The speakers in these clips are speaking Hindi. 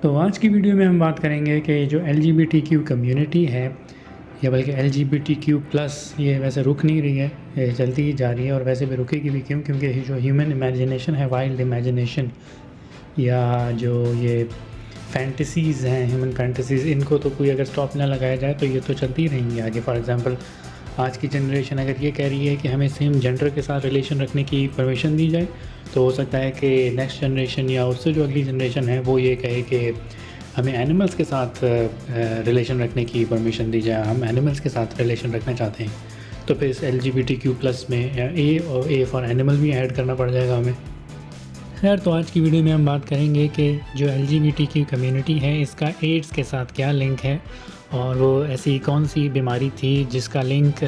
तो आज की वीडियो में हम बात करेंगे कि जो LGBTQ कम्युनिटी है या बल्कि LGBTQ+, ये वैसे रुक नहीं रही है, ये चलती ही जा रही है और वैसे भी रुकेगी भी क्यों? क्योंकि जो ह्यूमन इमेजिनेशन है, वाइल्ड इमेजिनेशन या जो ये फैंटेसीज़ हैं, ह्यूमन फैंटेसीज़, इनको तो कोई अगर स्टॉप ना लगाया जाए तो ये तो चलती ही रहेंगी आगे। फॉर एग्ज़ाम्पल आज की जनरेशन अगर ये कह रही है कि हमें सेम जेंडर के साथ रिलेशन रखने की परमिशन दी जाए, तो हो सकता है कि नेक्स्ट जनरेशन या उससे जो अगली जनरेशन है वो ये कहे कि हमें एनिमल्स के साथ रिलेशन रखने की परमिशन दी जाए, हम एनिमल्स के साथ रिलेशन रखना चाहते हैं। तो फिर इस LGBTQ+ में ए फॉर एनिमल भी ऐड करना पड़ जाएगा हमें। खैर, तो आज की वीडियो में हम बात करेंगे कि जो LGBTQ कम्युनिटी है इसका एड्स के साथ क्या लिंक है और वो ऐसी कौन सी बीमारी थी जिसका लिंक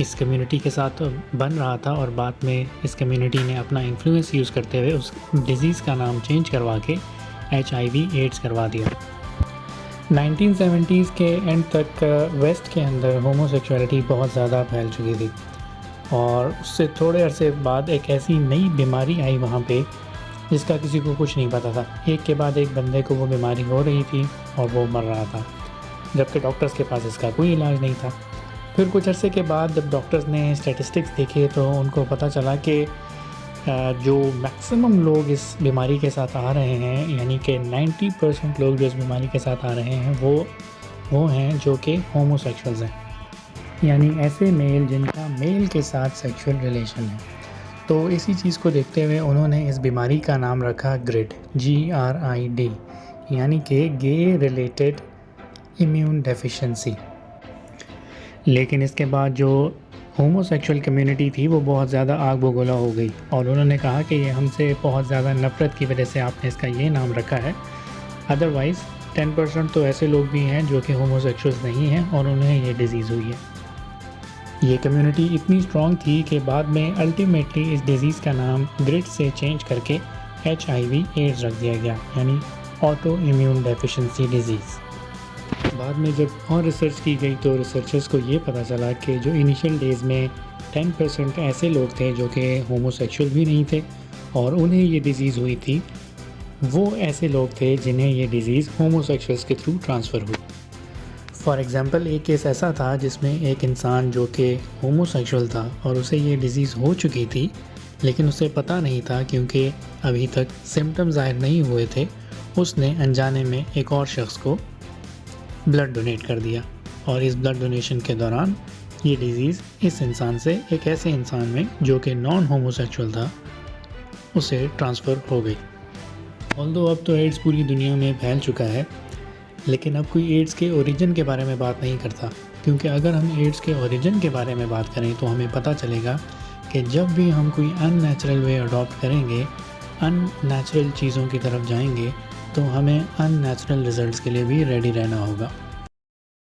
इस कम्युनिटी के साथ बन रहा था और बाद में इस कम्युनिटी ने अपना इन्फ्लुएंस यूज़ करते हुए उस डिज़ीज़ का नाम चेंज करवा के HIV एड्स करवा दिया। 1970s के एंड तक वेस्ट के अंदर होमोसेक्सुअलिटी बहुत ज़्यादा फैल चुकी थी और उससे थोड़े अरसे बाद एक ऐसी नई बीमारी आई वहाँ पे जिसका किसी को कुछ नहीं पता था। एक के बाद एक बंदे को वो बीमारी हो रही थी और वो मर रहा था, जबकि डॉक्टर्स के पास इसका कोई इलाज नहीं था। फिर कुछ अरसे के बाद जब डॉक्टर्स ने स्टैटिस्टिक्स देखे तो उनको पता चला कि जो मैक्सिमम लोग इस बीमारी के साथ आ रहे हैं, यानी कि 90% लोग जो इस बीमारी के साथ आ रहे हैं वो हैं जो कि होमोसेक्सुअल्स हैं, यानी ऐसे मेल जिनका मेल के साथ सेक्सुअल रिलेशन है। तो इसी चीज़ को देखते हुए उन्होंने इस बीमारी का नाम रखा GRID, GRID, यानी कि गे रिलेटेड इम्यून डेफिशिएंसी। लेकिन इसके बाद जो होमोसेक्सुअल कम्युनिटी थी वो बहुत ज़्यादा आग बबूला हो गई और उन्होंने कहा कि ये हमसे बहुत ज़्यादा नफ़रत की वजह से आपने इसका ये नाम रखा है। अदरवाइज़ 10% तो ऐसे लोग भी हैं जो कि होमोसेक्सुअल्स नहीं हैं और उन्हें ये डिज़ीज़ हुई है। ये कम्युनिटी इतनी स्ट्रॉन्ग थी कि बाद में अल्टीमेटली इस डिज़ीज़ का नाम GRID से चेंज करके HIV एड्स रख दिया गया, यानी ऑटो इम्यून डेफिशिएंसी डिज़ीज़। बाद में जब और रिसर्च की गई तो रिसर्चर्स को ये पता चला कि जो इनिशियल डेज़ में 10% ऐसे लोग थे जो कि होमोसेक्सुअल भी नहीं थे और उन्हें ये डिज़ीज़ हुई थी, वो ऐसे लोग थे जिन्हें ये डिज़ीज़ होमोसेक्सुअल्स के थ्रू ट्रांसफ़र हुई। फॉर एग्ज़ाम्पल एक केस ऐसा था जिसमें एक इंसान जो कि होमोसेक्सुअल था और उसे ये डिज़ीज़ हो चुकी थी, लेकिन उसे पता नहीं था क्योंकि अभी तक सिम्टम्स ज़ाहिर नहीं हुए थे। उसने अनजाने में एक और शख्स को ब्लड डोनेट कर दिया और इस ब्लड डोनेशन के दौरान ये डिज़ीज़ इस इंसान से एक ऐसे इंसान में जो कि नॉन होमोसेक्सुअल था उसे ट्रांसफ़र हो गई। ऑल्दो अब तो एड्स पूरी दुनिया में फैल चुका है, लेकिन अब कोई एड्स के ओरिजिन के बारे में बात नहीं करता, क्योंकि अगर हम एड्स के ओरिजिन के बारे में बात करें तो हमें पता चलेगा कि जब भी हम कोई अननेचुरल वे अडॉप्ट करेंगे, अननेचुरल चीज़ों की तरफ जाएंगे, तो हमें अननेचुरल रिज़ल्ट्स के लिए भी रेडी रहना होगा।